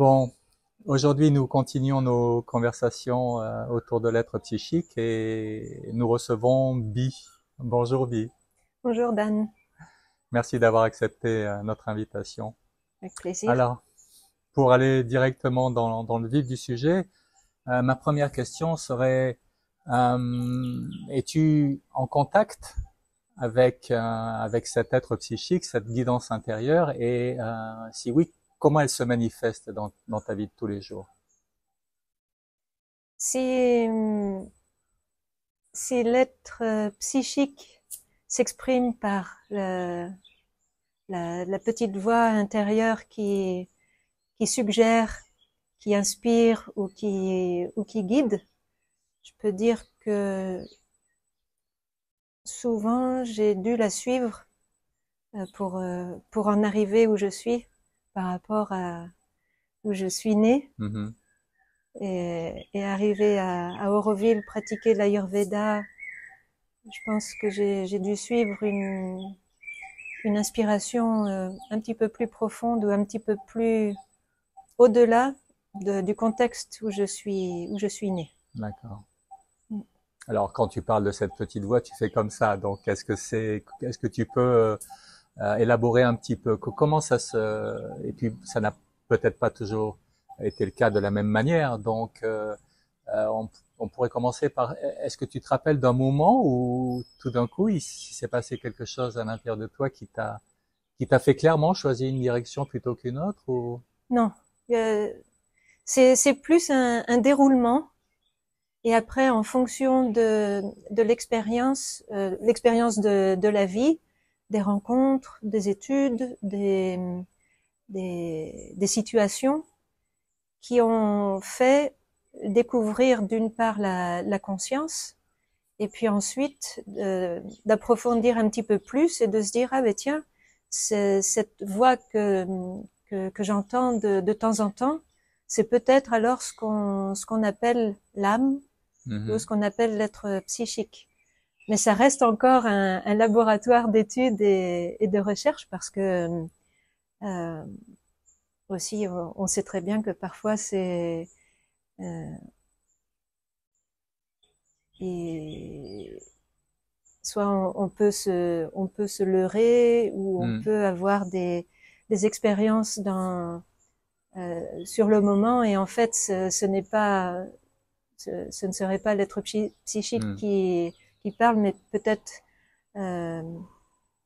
Bon, aujourd'hui nous continuons nos conversations autour de l'être psychique et nous recevons Bi. Bonjour Bi. Bonjour Dan, Merci d'avoir accepté notre invitation. avec plaisir. Alors, pour aller directement dans le vif du sujet, ma première question serait, es-tu en contact avec cet être psychique, cette guidance intérieure et si oui, comment elle se manifeste dans ta vie de tous les jours? Si, si l'être psychique s'exprime par la petite voix intérieure qui suggère, qui inspire ou qui guide, je peux dire que souvent j'ai dû la suivre pour en arriver où je suis par rapport à où je suis née. Mhm. Et arriver à Auroville, pratiquer l'Ayurveda, je pense que j'ai dû suivre une inspiration un petit peu plus profonde ou un petit peu plus au-delà du contexte où je suis née. D'accord. Alors, quand tu parles de cette petite voix, tu fais comme ça. Donc, est-ce que tu peux élaborer un petit peu comment ça se, et puis ça n'a peut-être pas toujours été le cas de la même manière. Donc, on pourrait commencer par, est-ce que tu te rappelles d'un moment où tout d'un coup, il s'est passé quelque chose à l'intérieur de toi qui t'a fait clairement choisir une direction plutôt qu'une autre ou... Non, euh, c'est plus un déroulement. Et après, en fonction de l'expérience de la vie, des rencontres, des études, des situations qui ont fait découvrir d'une part la conscience et puis ensuite d'approfondir un petit peu plus et de se dire ah ben tiens cette voix que j'entends de temps en temps c'est peut-être alors ce qu'on appelle l'âme ou Mhm. ce qu'on appelle l'être psychique. Mais ça reste encore un laboratoire d'études et de recherche parce que euh, aussi on sait très bien que parfois c'est euh, et soit on peut se leurrer ou on Mhm. peut avoir des expériences sur le moment et en fait ce n'est pas ce ne serait pas l'être psychique Mhm. qui parle mais peut-être euh,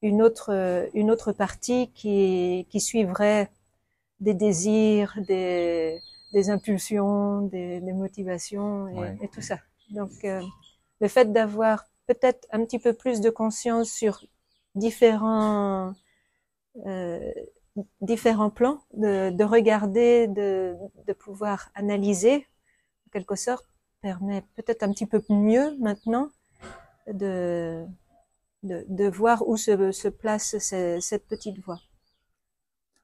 une autre partie qui suivrait des désirs, des impulsions, des motivations Ouais. et tout ça. Donc, le fait d'avoir peut-être un petit peu plus de conscience sur différents euh, différents plans, de regarder, de pouvoir analyser, en quelque sorte, permet peut-être un petit peu mieux maintenant de, de voir où se place cette petite voie.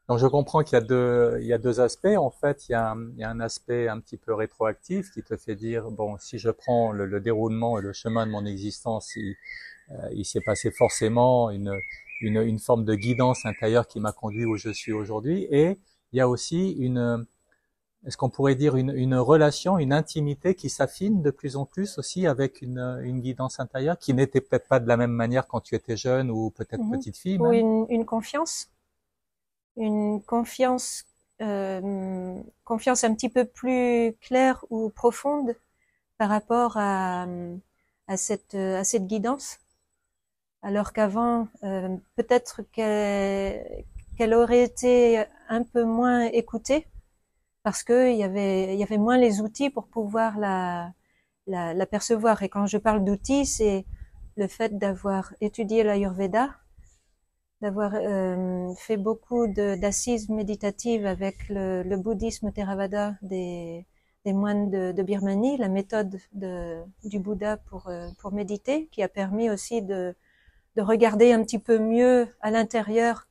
Donc je comprends il y a deux aspects. En fait, il y a un aspect un petit peu rétroactif qui te fait dire, bon, si je prends le déroulement et le chemin de mon existence, il s'est passé forcément une forme de guidance intérieure qui m'a conduit où je suis aujourd'hui. Et il y a aussi est-ce qu'on pourrait dire une relation, une intimité qui s'affine de plus en plus aussi avec une guidance intérieure qui n'était peut-être pas de la même manière quand tu étais jeune ou peut-être Mhm. petite fille Ou même. une confiance un petit peu plus claire ou profonde par rapport à cette guidance, alors qu'avant, peut-être qu'elle aurait été un peu moins écoutée parce que il y avait moins les outils pour pouvoir la percevoir. Et quand je parle d'outils, c'est le fait d'avoir étudié l'Ayurveda, d'avoir fait beaucoup d'assises méditatives avec le bouddhisme Theravada des moines de Birmanie, la méthode du Bouddha pour méditer, qui a permis aussi de regarder un petit peu mieux à l'intérieur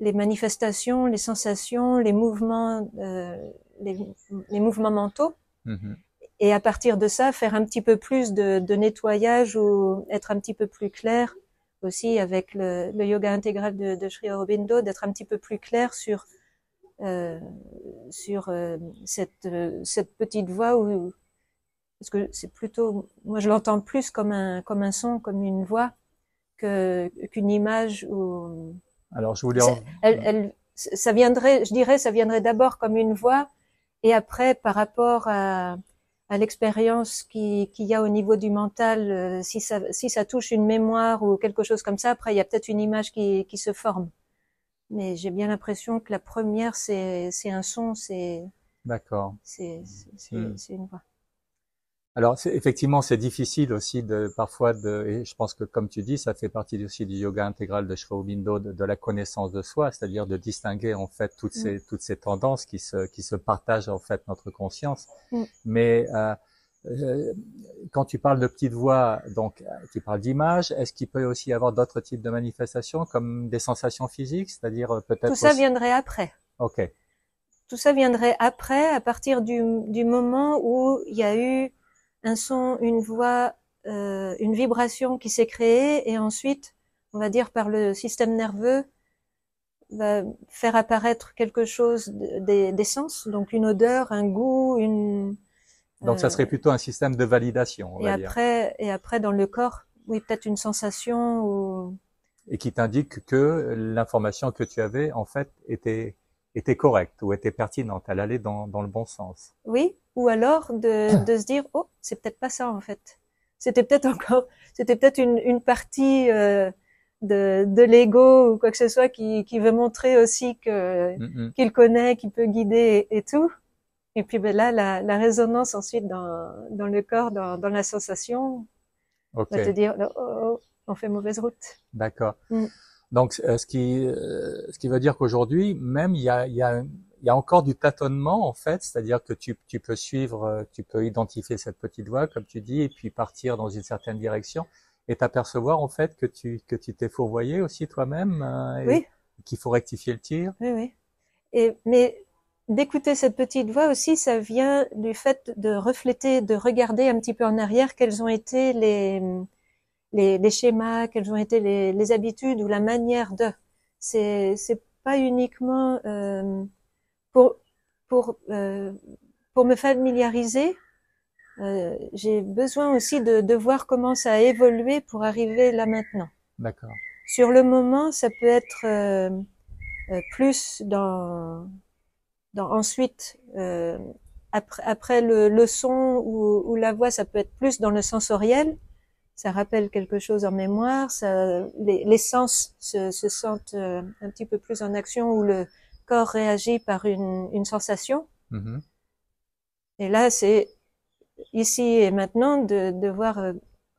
les manifestations, les sensations, les, les mouvements mentaux. Mhm. Et à partir de ça, faire un petit peu plus de nettoyage ou être un petit peu plus clair aussi avec le yoga intégral de Sri Aurobindo, d'être un petit peu plus clair sur sur cette petite voix où, parce que c'est plutôt, moi je l'entends plus comme un son, comme une voix qu'une image où Alors, je voulais ça viendrait, je dirais, ça viendrait d'abord comme une voix et après par rapport à l'expérience qu'il y a au niveau du mental, si ça touche une mémoire ou quelque chose comme ça, après il y a peut-être une image qui se forme. Mais j'ai bien l'impression que la première c'est un son, d'accord. c'est Hmm. une voix. Alors, effectivement, c'est difficile aussi parfois et je pense que comme tu dis, ça fait partie aussi du yoga intégral de Sri Aurobindo, de la connaissance de soi, c'est-à-dire de distinguer en fait toutes ces tendances qui se partagent en fait notre conscience. Mm. Mais quand tu parles de petites voix, donc tu parles d'images, est-ce qu'il peut aussi y avoir d'autres types de manifestations comme des sensations physiques, c'est-à-dire peut-être Tout ça aussi... viendrait après. Ok. Tout ça viendrait après, à partir du moment où il y a eu un son, une voix, une vibration qui s'est créée et ensuite, on va dire par le système nerveux, va faire apparaître quelque chose des sens, donc une odeur, un goût, Donc ça serait plutôt un système de validation, on va dire. et après dans le corps, oui, peut-être une sensation ou... Et qui t'indique que l'information que tu avais, en fait, était correcte ou était pertinente, elle allait dans le bon sens. Oui, ou alors de se dire, oh, c'est peut-être pas ça en fait. C'était peut-être une partie de l'ego ou quoi que ce soit qui veut montrer aussi qu'il connaît, qu'il peut guider et tout. Et puis ben là, la résonance ensuite dans le corps, dans la sensation, va te Ok, dire, oh, oh, on fait mauvaise route. d'accord. Mm. Donc, ce qui veut dire qu'aujourd'hui, même il y a encore du tâtonnement en fait, c'est-à-dire que tu peux suivre, tu peux identifier cette petite voie, comme tu dis, et puis partir dans une certaine direction, et t'apercevoir en fait que tu t'es fourvoyé aussi toi-même, et Oui, qu'il faut rectifier le tir. oui, oui. Mais d'écouter cette petite voix aussi, ça vient du fait de refléter, de regarder un petit peu en arrière quels ont été les schémas, quelles ont été les habitudes ou la manière de. C'est pas uniquement pour pour euh, pour me familiariser. J'ai besoin aussi de voir comment ça a évolué pour arriver là maintenant. D'accord. Sur le moment, ça peut être plus ensuite après le son ou la voix, ça peut être plus dans le sensoriel. Ça rappelle quelque chose en mémoire. Les sens se sentent un petit peu plus en action où le corps réagit par une sensation. Mm-hmm. Et là, c'est ici et maintenant de voir,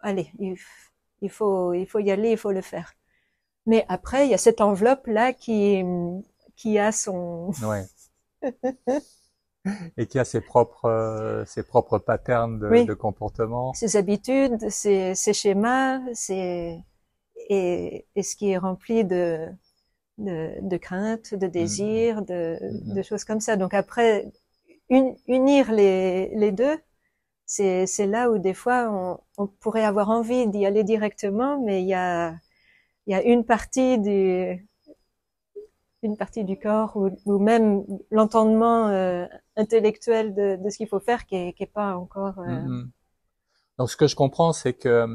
allez, il faut y aller, il faut le faire. Mais après, il y a cette enveloppe là qui a son Ouais. Et qui a ses propres patterns oui, de comportement. ses habitudes, ses schémas, et ce qui est rempli de craintes, de Mm-hmm. désirs, de choses comme ça. Donc après, unir les deux, c'est là où des fois on pourrait avoir envie d'y aller directement, mais il y a une partie du corps ou même l'entendement intellectuel de ce qu'il faut faire qui est pas encore. Mm-hmm. Donc, ce que je comprends, c'est que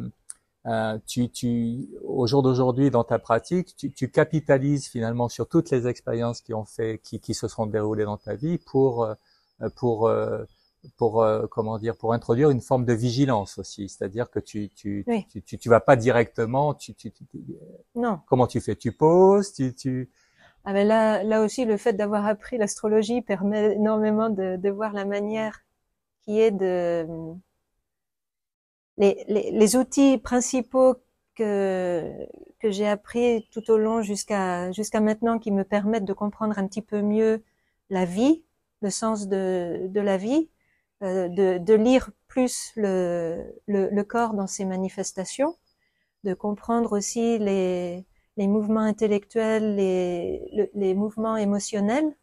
au jour d'aujourd'hui, dans ta pratique, tu capitalises finalement sur toutes les expériences qui se sont déroulées dans ta vie pour, comment dire, pour introduire une forme de vigilance aussi. C'est-à-dire que Oui, tu vas pas directement, non. comment tu fais? Tu poses, Ah ben là aussi, le fait d'avoir appris l'astrologie permet énormément de voir la manière qui est les outils principaux que j'ai appris tout au long jusqu'à maintenant qui me permettent de comprendre un petit peu mieux la vie, le sens de la vie, de lire plus le corps dans ses manifestations, de comprendre aussi les mouvements intellectuels, les mouvements émotionnels,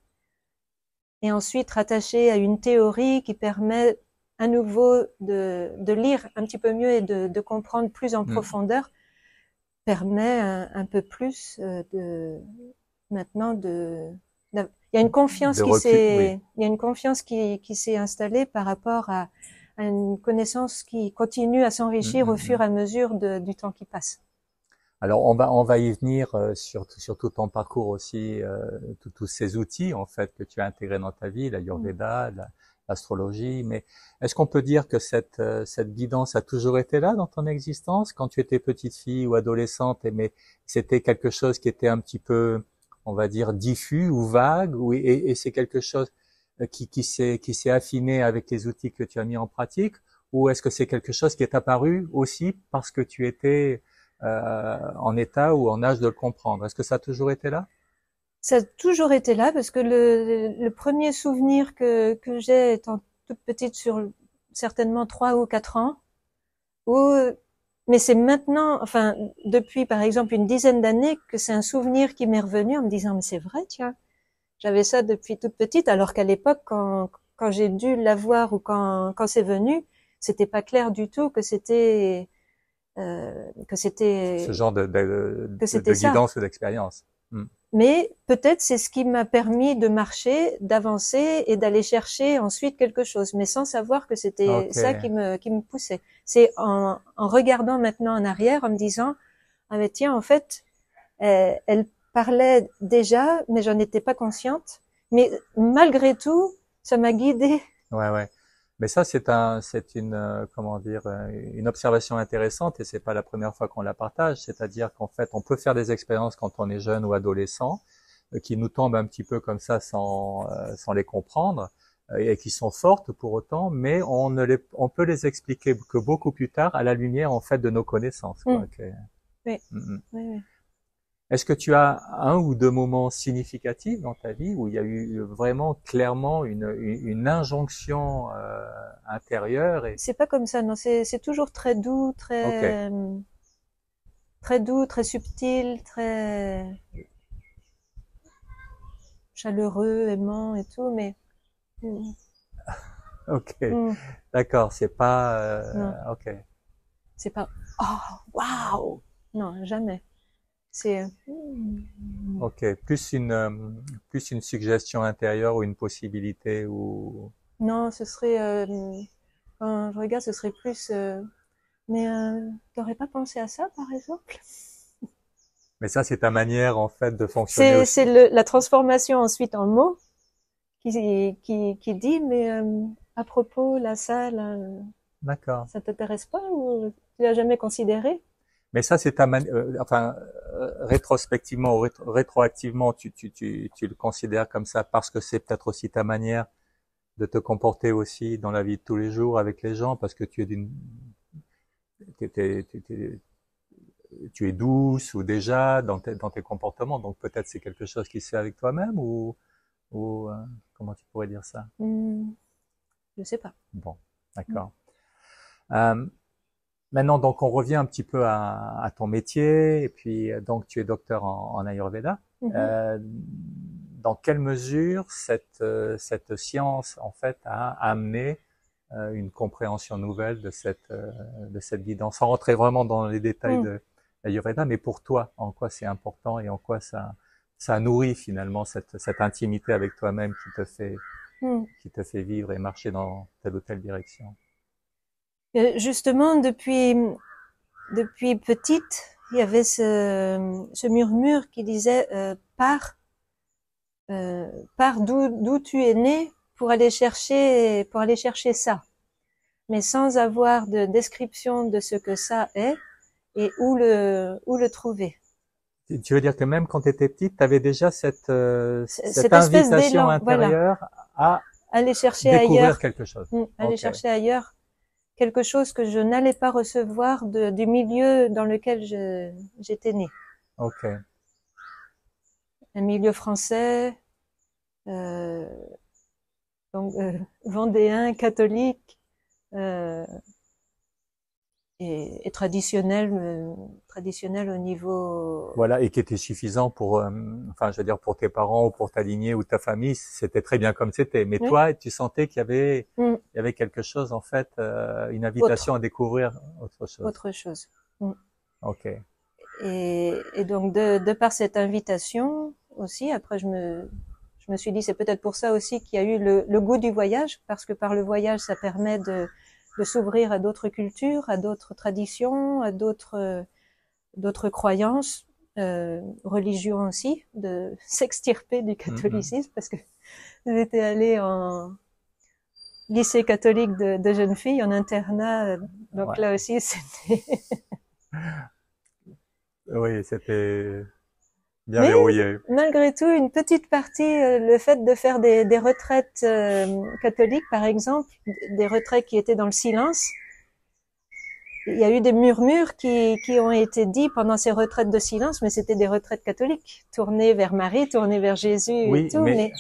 et ensuite rattacher à une théorie qui permet à nouveau de lire un petit peu mieux et de comprendre plus en Mm. profondeur, permet un peu plus de maintenant de il y a une confiance de recul, oui. il y a une confiance qui s'est installée par rapport à une connaissance qui continue à s'enrichir au fur et à mesure du temps qui passe. Alors on va y venir sur tout ton parcours aussi, tous ces outils en fait que tu as intégrés dans ta vie, l'Ayurveda, l'astrologie. Mais est-ce qu'on peut dire que cette guidance a toujours été là dans ton existence quand tu étais petite fille ou adolescente, mais c'était quelque chose qui était un petit peu, on va dire, diffus ou vague, et c'est quelque chose qui s'est affiné avec les outils que tu as mis en pratique, ou est-ce que c'est quelque chose qui est apparu aussi parce que tu étais en état ou en âge de le comprendre? Est-ce que ça a toujours été là? Ça a toujours été là parce que le premier souvenir que j'ai étant toute petite sur certainement 3 ou 4 ans, mais c'est maintenant, enfin, depuis par exemple une dizaine d'années que c'est un souvenir qui m'est revenu en me disant, mais c'est vrai, tiens, j'avais ça depuis toute petite, alors qu'à l'époque, quand j'ai dû l'avoir ou quand c'est venu, c'était pas clair du tout que c'était Ce genre de ça. guidance ou d'expérience. Mais peut-être c'est ce qui m'a permis de marcher, d'avancer et d'aller chercher ensuite quelque chose, mais sans savoir que c'était ça qui me poussait. C'est en regardant maintenant en arrière, en me disant, ah mais tiens, en fait, elle parlait déjà, mais j'en étais pas consciente. Mais malgré tout, ça m'a guidée. Ouais. Mais ça, c'est une, comment dire, une observation intéressante, et c'est pas la première fois qu'on la partage. C'est-à-dire qu'en fait, on peut faire des expériences quand on est jeune ou adolescent, qui nous tombent un petit peu comme ça sans les comprendre, et qui sont fortes pour autant, mais on peut les expliquer que beaucoup plus tard à la lumière, en fait, de nos connaissances, quoi. Oui. Oui. Est-ce que tu as un ou deux moments significatifs dans ta vie où il y a eu vraiment clairement une injonction intérieure C'est pas comme ça, non. C'est toujours très doux, très doux, très subtil, très chaleureux, aimant et tout, mais. Ok, d'accord. C'est pas. Ok. C'est pas. Oh, waouh. Non, jamais. C'est. Ok, plus une suggestion intérieure ou une possibilité ou. Non, ce serait quand je regarde, ce serait plus. Mais t'aurais pas pensé à ça, par exemple? Mais ça, c'est ta manière en fait de fonctionner aussi. C'est la transformation ensuite en mots qui dit, mais à propos, là, ça, là, d'accord. ça t'intéresse pas ou tu l'as jamais considéré? Mais ça, c'est ta enfin, rétrospectivement ou rétroactivement, tu le considères comme ça parce que c'est peut-être aussi ta manière de te comporter aussi dans la vie de tous les jours avec les gens, parce que tu es douce ou déjà dans tes comportements, donc peut-être c'est quelque chose qui se fait avec toi-même ou comment tu pourrais dire ça? Je sais pas. Bon, d'accord. Maintenant, donc, on revient un petit peu à ton métier, et puis donc tu es docteur en Ayurveda. Dans quelle mesure cette science, en fait, a amené une compréhension nouvelle de cette guidance, sans rentrer vraiment dans les détails de l'Ayurveda, mais pour toi, en quoi c'est important et en quoi ça nourrit finalement cette intimité avec toi-même qui te fait vivre et marcher dans telle ou telle direction? Justement, depuis petite, il y avait ce murmure qui disait pars d'où tu es né pour aller chercher ça, mais sans avoir de description de ce que ça est et où le trouver. Tu veux dire que même quand tu étais petite, tu avais déjà cette invitation intérieure à aller chercher découvrir ailleurs quelque chose. Aller chercher ailleurs quelque chose que je n'allais pas recevoir du milieu dans lequel j'étais née. Ok. Un milieu français, donc vendéen, catholique et traditionnel au niveau. Voilà, et qui était suffisant pour, enfin, je veux dire, pour tes parents ou pour ta lignée ou ta famille, c'était très bien comme c'était. Mais toi, tu sentais qu'il y avait quelque chose, en fait, une invitation à découvrir autre chose. Autre chose. Ok. Et donc de par cette invitation aussi, après je je me suis dit c'est peut-être pour ça aussi qu'il y a eu le goût du voyage, parce que par le voyage ça permet de s'ouvrir à d'autres cultures, à d'autres traditions, à d'autres croyances, religions aussi, de s'extirper du catholicisme, parce que j'étais allée en lycée catholique de jeunes filles, en internat, donc là aussi c'était... Oui, c'était bien Mais verrouillé. malgré tout, une petite partie, le fait de faire des retraites catholiques, par exemple, des retraites qui étaient dans le silence, il y a eu des murmures qui ont été dits pendant ces retraites de silence, mais c'était des retraites catholiques, tournées vers Marie, tournées vers Jésus Oui, et tout, mais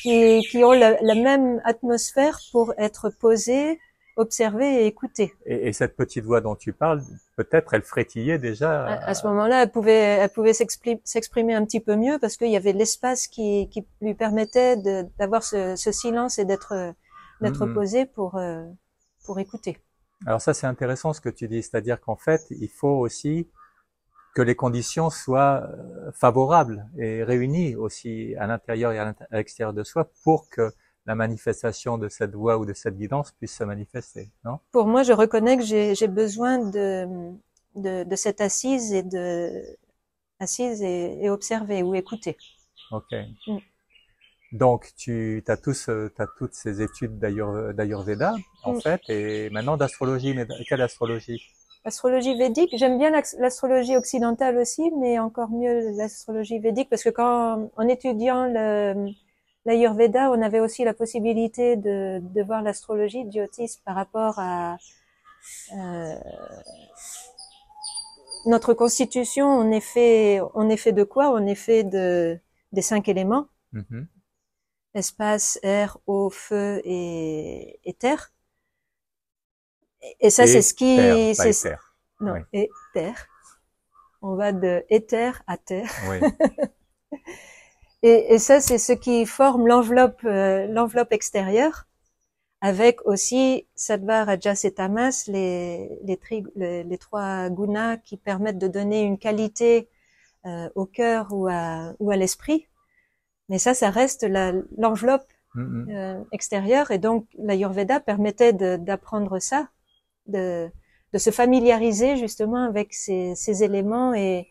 qui ont la même atmosphère pour être posées, observées et écoutées. Et cette petite voix dont tu parles, peut-être elle frétillait déjà. À ce moment-là, elle pouvait s'exprimer un petit peu mieux parce qu'il y avait l'espace qui lui permettait d'avoir ce silence et d'être posée pour écouter. Alors ça, c'est intéressant ce que tu dis, c'est-à-dire qu'en fait, il faut aussi que les conditions soient favorables et réunies aussi à l'intérieur et à l'extérieur de soi pour que la manifestation de cette voix ou de cette guidance puisse se manifester, non? Pour moi, je reconnais que j'ai besoin de cette assise et observer ou écouter. Ok. Donc tu as toutes ces études d'Ayurveda en fait, et maintenant d'astrologie. Mais quelle astrologie? Astrologie védique. J'aime bien l'astrologie occidentale aussi, mais encore mieux l'astrologie védique, parce que en étudiant l'Ayurveda, on avait aussi la possibilité de voir l'astrologie Jyotish par rapport à notre constitution. On est fait de quoi? On est fait des 5 éléments. Espace, air, eau, feu et terre. Et ça, c'est ce qui... Terre. Non, oui. Et terre. On va de éther à terre. Oui. Et ça, c'est ce qui forme l'enveloppe extérieure, avec aussi sattva, rajas et tamas, les 3 gunas qui permettent de donner une qualité au cœur ou à l'esprit. Mais ça reste l'enveloppe extérieure, et donc l'Ayurveda permettait d'apprendre ça, de se familiariser justement avec ces éléments, et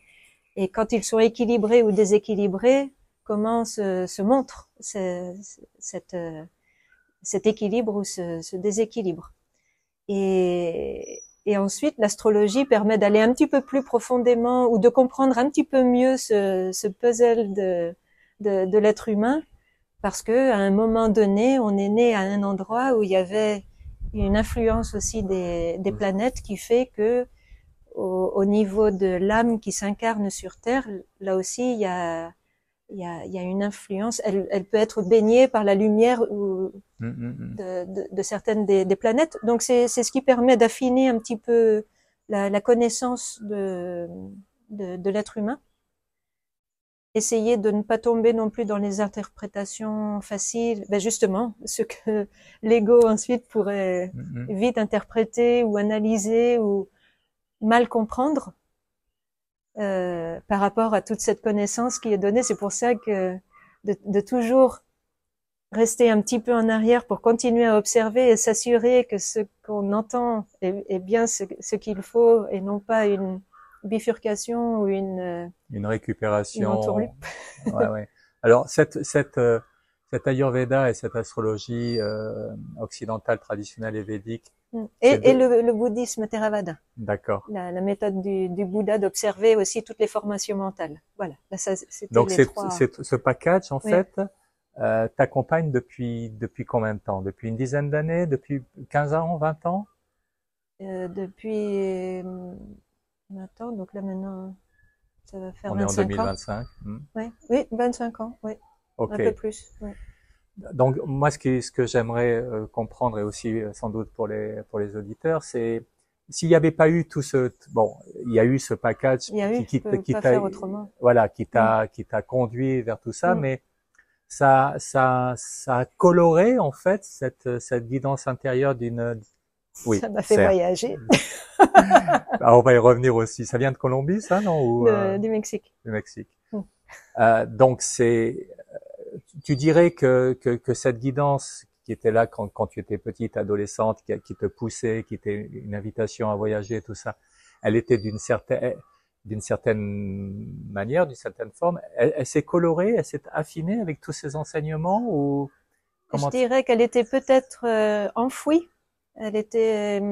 quand ils sont équilibrés ou déséquilibrés, comment se montre cet équilibre ou ce déséquilibre. Et ensuite, l'astrologie permet d'aller un petit peu plus profondément, ou de comprendre un petit peu mieux ce puzzle de l'être humain, parce que à un moment donné, on est né à un endroit où il y avait une influence aussi des planètes qui fait que au niveau de l'âme qui s'incarne sur Terre, là aussi il y a une influence. Elle peut être baignée par la lumière ou de certaines des planètes. Donc c'est ce qui permet d'affiner un petit peu la connaissance de l'être humain. Essayer de ne pas tomber non plus dans les interprétations faciles, justement, ce que l'ego ensuite pourrait vite interpréter ou analyser ou mal comprendre par rapport à toute cette connaissance qui est donnée. C'est pour ça que de toujours rester un petit peu en arrière pour continuer à observer et s'assurer que ce qu'on entend est bien ce qu'il faut, et non pas une bifurcation ou une récupération, une entourloupe. Ouais. Alors cette Ayurveda et cette astrologie occidentale traditionnelle et védique, et le bouddhisme Theravada. D'accord. La méthode du Bouddha d'observer aussi toutes les formations mentales. Voilà. Là, ça, donc ce package en fait t'accompagne depuis combien de temps? Depuis une dizaine d'années? Depuis 15 ans? 20 ans? Depuis 20 ans, donc là maintenant ça va faire 25 ans. On est en 2025. Oui, 25 ans, oui. Okay. Un peu plus. Oui. Donc moi ce que j'aimerais comprendre, et aussi sans doute pour les auditeurs, c'est s'il n'y avait pas eu tout il y a eu ce package qui t'a conduit vers tout ça, mais ça a coloré en fait cette guidance intérieure d'une... Oui, ça m'a fait voyager. Alors, on va y revenir aussi. Ça vient de Colombie, ça, non? Du Mexique. Du Mexique. Donc tu dirais que cette guidance qui était là quand tu étais petite, adolescente, qui te poussait, qui était une invitation à voyager, tout ça, elle était d'une certaine manière, d'une certaine forme. Elle s'est colorée, elle s'est affinée avec tous ces enseignements ou Je comment dirais qu'elle était peut-être enfouie. Elle était,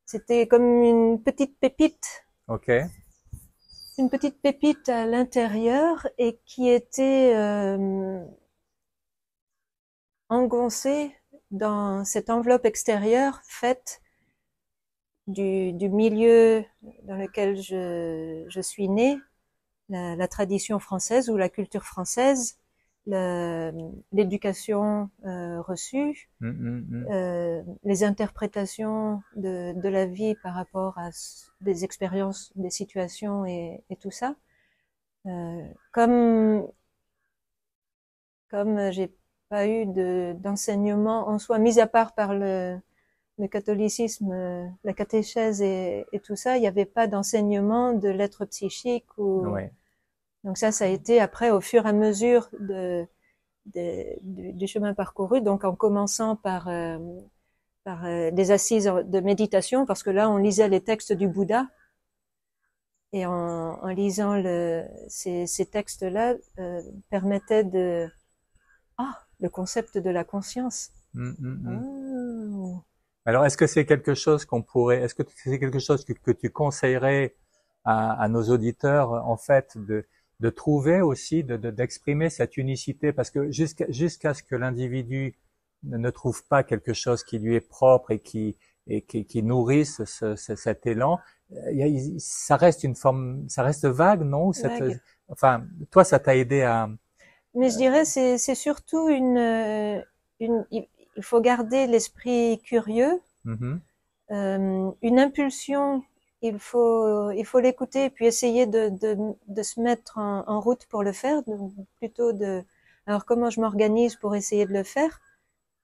c'était comme Ok. une petite pépite à l'intérieur et qui était engoncée dans cette enveloppe extérieure faite du milieu dans lequel je suis née, la tradition française ou la culture française, l'éducation reçue, les interprétations de la vie par rapport à des expériences, des situations et tout ça. Comme j'ai pas eu d'enseignement en soi, mis à part par le catholicisme, la catéchèse et tout ça, il n'y avait pas d'enseignement de l'être psychique ou. Ouais. Donc ça a été après au fur et à mesure du chemin parcouru. Donc en commençant par des assises de méditation, parce que là on lisait les textes du Bouddha et en lisant ces textes-là permettaient le concept de la conscience. Alors, est-ce que c'est quelque chose est-ce que c'est quelque chose que tu conseillerais à nos auditeurs, en fait, de trouver aussi, d'exprimer cette unicité, parce que jusqu'à ce que l'individu ne trouve pas quelque chose qui lui est propre et qui nourrisse cet élan, ça reste une forme, ça reste vague, non? Enfin, toi, ça t'a aidé à. Mais je dirais c'est surtout il faut garder l'esprit curieux, une impulsion, il faut l'écouter et puis essayer de se mettre en route pour le faire, plutôt alors comment je m'organise pour essayer de le faire,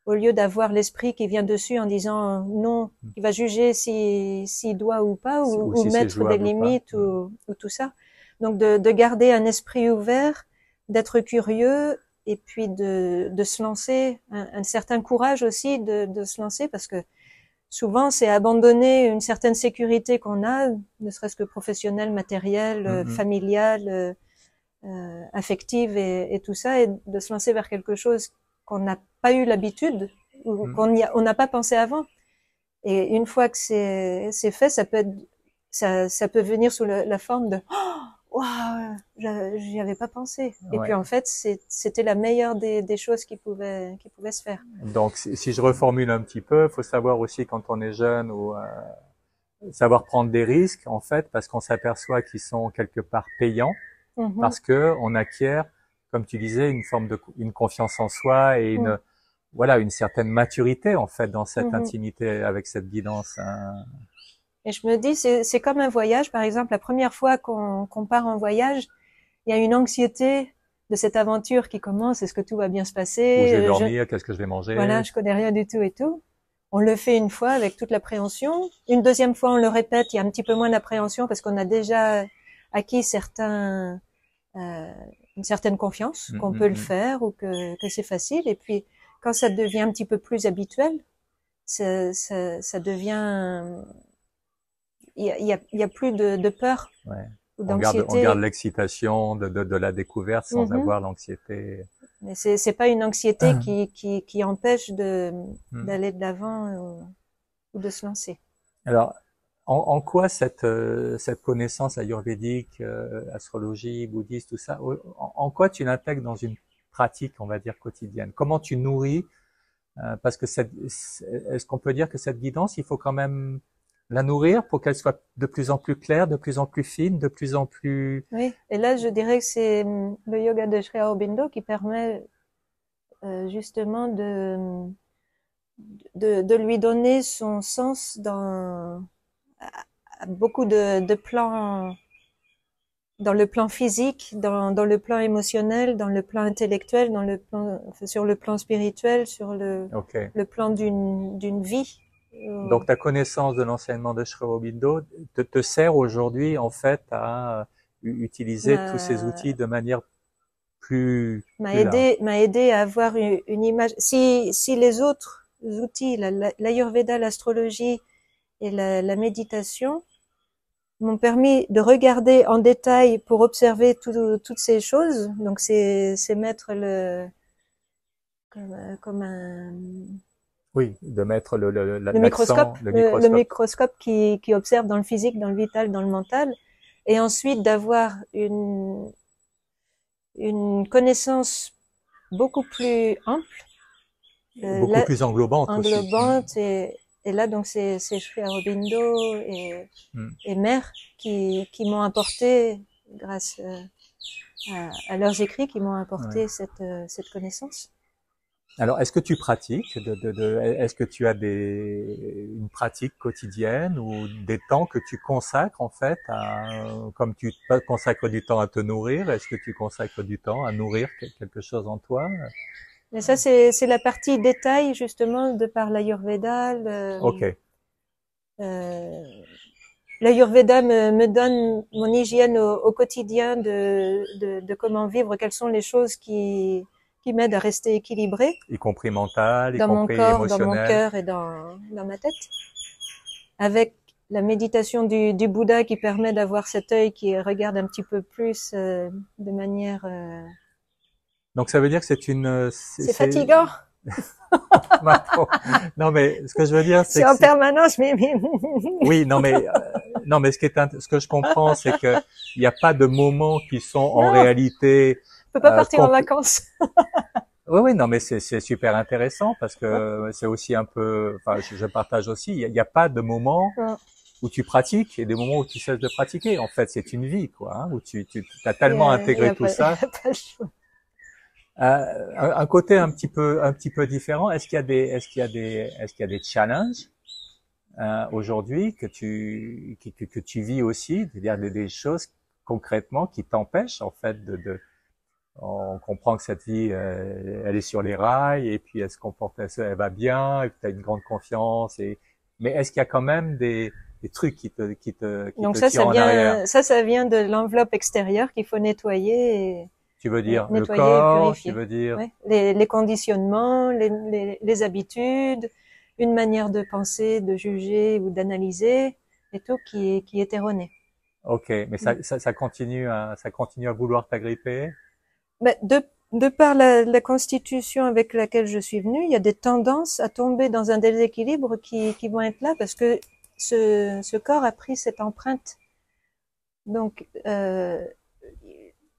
au lieu d'avoir l'esprit qui vient dessus en disant non, qui va juger s'il doit ou pas, ou si mettre des limites ou tout ça. Donc de garder un esprit ouvert, d'être curieux et puis de se lancer, un certain courage aussi de se lancer, parce que souvent c'est abandonner une certaine sécurité qu'on a, ne serait-ce que professionnelle, matérielle, familiale, affective et tout ça, et de se lancer vers quelque chose qu'on n'a pas eu l'habitude ou on n'a pas pensé avant. Et une fois que c'est fait, ça peut venir sous la forme de waouh, j'y avais pas pensé. Et puis en fait, c'était la meilleure des choses qui pouvaient se faire. Donc, si je reformule un petit peu, faut savoir aussi quand on est jeune ou savoir prendre des risques, en fait, parce qu'on s'aperçoit qu'ils sont quelque part payants, parce que on acquiert, comme tu disais, une confiance en soi et une certaine maturité, en fait, dans cette intimité avec cette guidance. Et je me dis, c'est comme un voyage. Par exemple, la première fois qu'on part en voyage, il y a une anxiété de cette aventure qui commence. Est-ce que tout va bien se passer? Où je vais dormir? Qu'est-ce que je vais manger? Voilà, je connais rien du tout et tout. On le fait une fois avec toute l'appréhension. Une deuxième fois, on le répète, il y a un petit peu moins d'appréhension parce qu'on a déjà acquis une certaine confiance qu'on peut le faire ou que c'est facile. Et puis, quand ça devient un petit peu plus habituel, ça devient, il y a plus de peur. Ouais. Ou on garde l'excitation de la découverte sans avoir l'anxiété. Mais c'est pas une anxiété qui empêche d'aller de l'avant ou de se lancer. Alors, en quoi cette connaissance ayurvédique, astrologie, bouddhiste, tout ça, en quoi tu l'intègres dans une pratique, on va dire, quotidienne? Comment tu nourris, parce que est-ce qu'on peut dire que cette guidance, il faut quand même la nourrir pour qu'elle soit de plus en plus claire, de plus en plus fine, de plus en plus. Oui, et là je dirais que c'est le yoga de Sri Aurobindo qui permet justement de lui donner son sens à beaucoup de plans, dans le plan physique, dans le plan émotionnel, dans le plan intellectuel, sur le plan spirituel, sur le plan d'une vie. Donc ta connaissance de l'enseignement de Sri Aurobindo te sert aujourd'hui en fait à utiliser tous ces outils de manière plus large. m'a aidé à avoir une image. Si les autres outils, l'Ayurveda, l'astrologie et la méditation m'ont permis de regarder en détail pour observer toutes ces choses. Donc c'est mettre comme un Oui, de mettre microscope, le microscope. le microscope qui observe dans le physique, dans le vital, dans le mental, et ensuite d'avoir une connaissance beaucoup plus ample, Beaucoup plus englobante aussi. englobante, et là donc c'est Sri Aurobindo et Mère qui m'ont apporté, grâce à leurs écrits, qui m'ont apporté cette connaissance. Alors, est-ce que tu pratiques est-ce que tu as une pratique quotidienne ou des temps que tu consacres en fait comme tu consacres du temps à te nourrir, est-ce que tu consacres du temps à nourrir quelque chose en toi? Mais ça, c'est la partie détail, justement, de par l'Ayurveda. Ok. L'Ayurveda me donne mon hygiène au quotidien de comment vivre, quelles sont les choses qui m'aident à rester équilibré. Y compris mental, y dans mon compris corps, émotionnel. dans mon cœur et dans ma tête. Avec la méditation du Bouddha qui permet d'avoir cet œil qui regarde un petit peu plus de manière... Donc ça veut dire que c'est fatigant. Non mais ce que je veux dire c'est que en permanence mais oui, non mais ce que je comprends c'est que il n'y a pas de moments qui sont en réalité on peut pas partir en vacances. Oui, non mais c'est super intéressant parce que c'est aussi un peu enfin je partage aussi, il y a pas de moments où tu pratiques et des moments où tu cesses de pratiquer. En fait, c'est une vie quoi, hein, où tu as tellement intégré tout ça. Un côté un petit peu différent. Est-ce qu'il y a des challenges aujourd'hui que tu vis aussi, c'est-à-dire des choses concrètement qui t'empêchent en fait on comprend que cette vie elle est sur les rails et puis elle se comporte, elle va bien et tu as une grande confiance mais est-ce qu'il y a quand même des trucs qui te donc te tirent en arrière? Ça vient de l'enveloppe extérieure qu'il faut nettoyer. Tu veux dire le nettoyer corps, et purifier. tu veux dire les conditionnements, les habitudes, une manière de penser, de juger ou d'analyser, et tout qui est erroné. Ok, mais ça continue à vouloir t'agripper. Ben, de par la constitution avec laquelle je suis venue, il y a des tendances à tomber dans un déséquilibre qui vont être là parce que ce corps a pris cette empreinte. Donc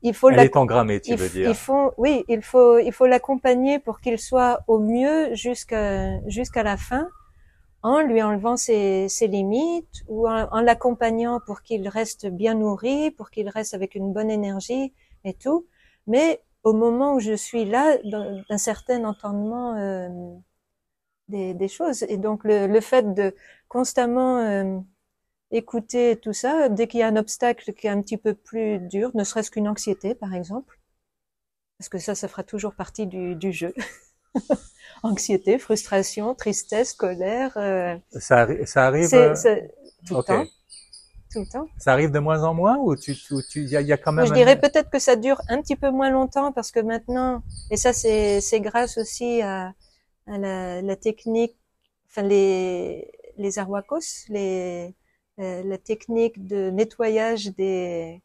il faut elle est engrammée, tu veux dire. Il faut l'accompagner pour qu'il soit au mieux jusqu'à la fin, en lui enlevant ses limites ou en l'accompagnant pour qu'il reste bien nourri, pour qu'il reste avec une bonne énergie et tout. Mais au moment où je suis là, d'un certain entendement des choses, et donc le fait de constamment écouter tout ça, dès qu'il y a un obstacle qui est un petit peu plus dur, ne serait-ce qu'une anxiété, par exemple, parce que ça fera toujours partie du jeu. Anxiété, frustration, tristesse, colère. Ça arrive tout le temps. Tout le temps. Ça arrive de moins en moins ou il y a quand même. Je dirais peut-être que ça dure un petit peu moins longtemps parce que maintenant, et ça c'est grâce aussi à la technique, enfin les arhuacos, la technique de nettoyage des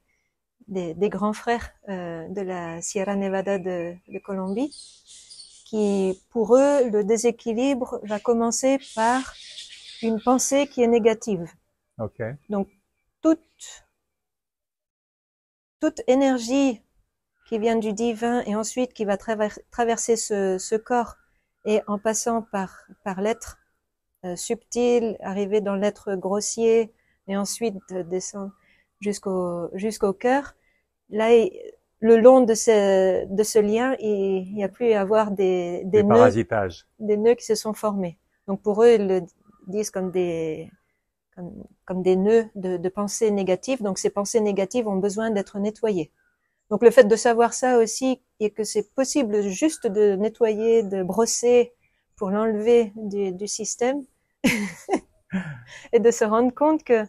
grands frères de la Sierra Nevada de Colombie, qui pour eux le déséquilibre va commencer par une pensée qui est négative. Okay. Donc toute énergie qui vient du divin et ensuite qui va traverser ce corps et en passant par l'être subtil, arriver dans l'être grossier et ensuite descendre jusqu'au cœur. Là, le long de ce lien, il n'y a plus à avoir des nœuds qui se sont formés. Donc pour eux, ils le disent comme des nœuds de pensées négatives. Donc ces pensées négatives ont besoin d'être nettoyées. Donc le fait de savoir ça aussi et que c'est possible juste de nettoyer, de brosser pour l'enlever du système et de se rendre compte que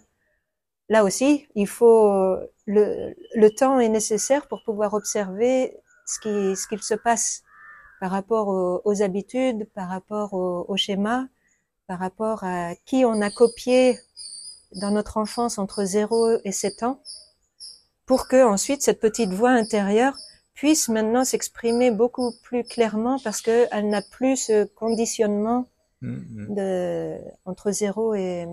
là aussi, il faut le temps est nécessaire pour pouvoir observer ce qu'il se passe par rapport aux habitudes, par rapport au schéma, par rapport à qui on a copié dans notre enfance entre 0 et 7 ans, pour que ensuite cette petite voix intérieure puisse maintenant s'exprimer beaucoup plus clairement parce que elle n'a plus ce conditionnement entre 0 et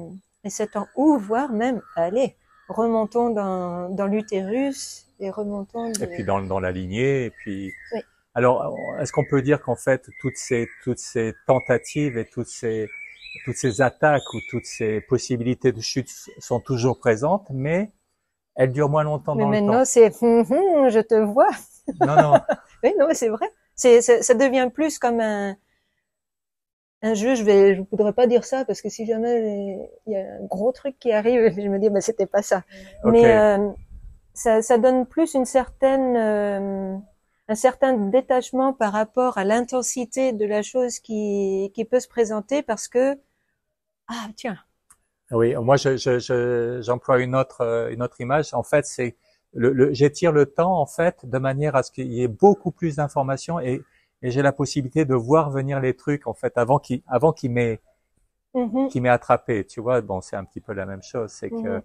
7 ans, ou voire même, allez, remontons dans l'utérus et remontons et puis dans la lignée, et puis oui. Alors, est-ce qu'on peut dire qu'en fait toutes ces tentatives et toutes ces attaques ou toutes ces possibilités de chute sont toujours présentes, mais elles durent moins longtemps mais dans le temps. maintenant c'est je te vois. Non. Oui, non, mais c'est vrai. Ça devient plus comme un jeu. Je voudrais pas dire ça parce que si jamais il y a un gros truc qui arrive, je me dis bah c'était pas ça. Okay. Mais ça donne plus une certaine un certain détachement par rapport à l'intensité de la chose qui peut se présenter parce que ah tiens. Oui, moi j'emploie une autre image. En fait, c'est j'étire le temps en fait de manière à ce qu'il y ait beaucoup plus d'informations et j'ai la possibilité de voir venir les trucs en fait avant qu'il m'ait attrapé. Tu vois, bon, c'est un petit peu la même chose, c'est que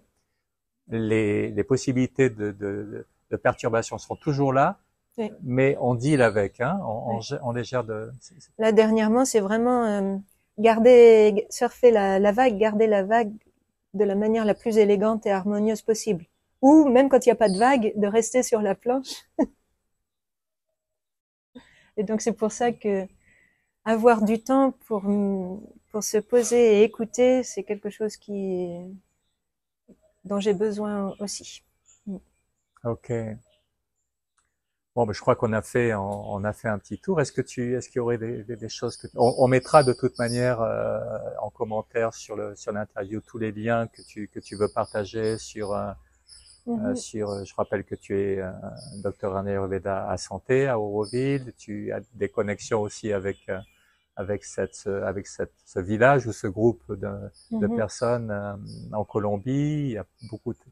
les possibilités de perturbation sont toujours là. Oui. Mais on deal avec, hein, on les gère de. Là dernièrement, c'est vraiment surfer la vague, garder la vague de la manière la plus élégante et harmonieuse possible. Ou même quand il n'y a pas de vague, de rester sur la planche. Et donc c'est pour ça que avoir du temps pour se poser et écouter, c'est quelque chose dont j'ai besoin aussi. Ok. Bon, ben, je crois qu'on a fait un petit tour. Est-ce qu'il y aurait des choses que on mettra de toute manière en commentaire sur l'interview tous les liens que tu veux partager sur je rappelle que tu es docteur en Ayurveda à Santé à Auroville. Tu as des connexions aussi avec ce village ou ce groupe de personnes en Colombie.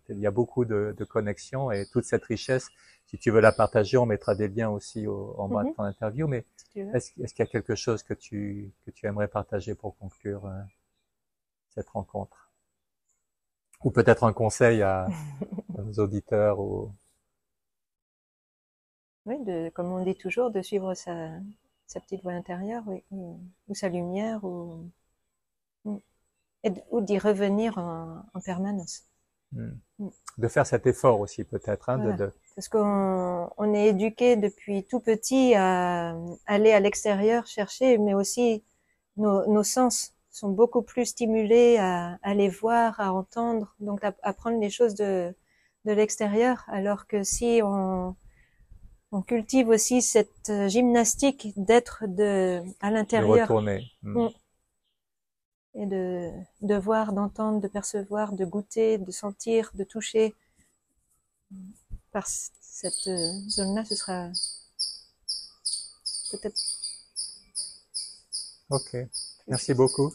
Il y a beaucoup de connexions et toute cette richesse. Si tu veux la partager, on mettra des liens aussi en bas de ton interview. Mais est-ce qu'il y a quelque chose que tu aimerais partager pour conclure cette rencontre? Ou peut-être un conseil à nos auditeurs ou... Oui, comme on dit toujours, de suivre sa petite voix intérieure, oui, ou sa lumière, ou d'y revenir en permanence. De faire cet effort aussi peut-être, hein, voilà. Parce qu'on est éduqué depuis tout petit à aller à l'extérieur chercher, mais aussi nos sens sont beaucoup plus stimulés à aller voir, à entendre, donc à prendre les choses de l'extérieur, alors que si on cultive aussi cette gymnastique d'être à l'intérieur. De retourner. Et de voir, d'entendre, de percevoir, de goûter, de sentir, de toucher. Par cette zone-là, ce sera peut-être... Ok. Merci beaucoup.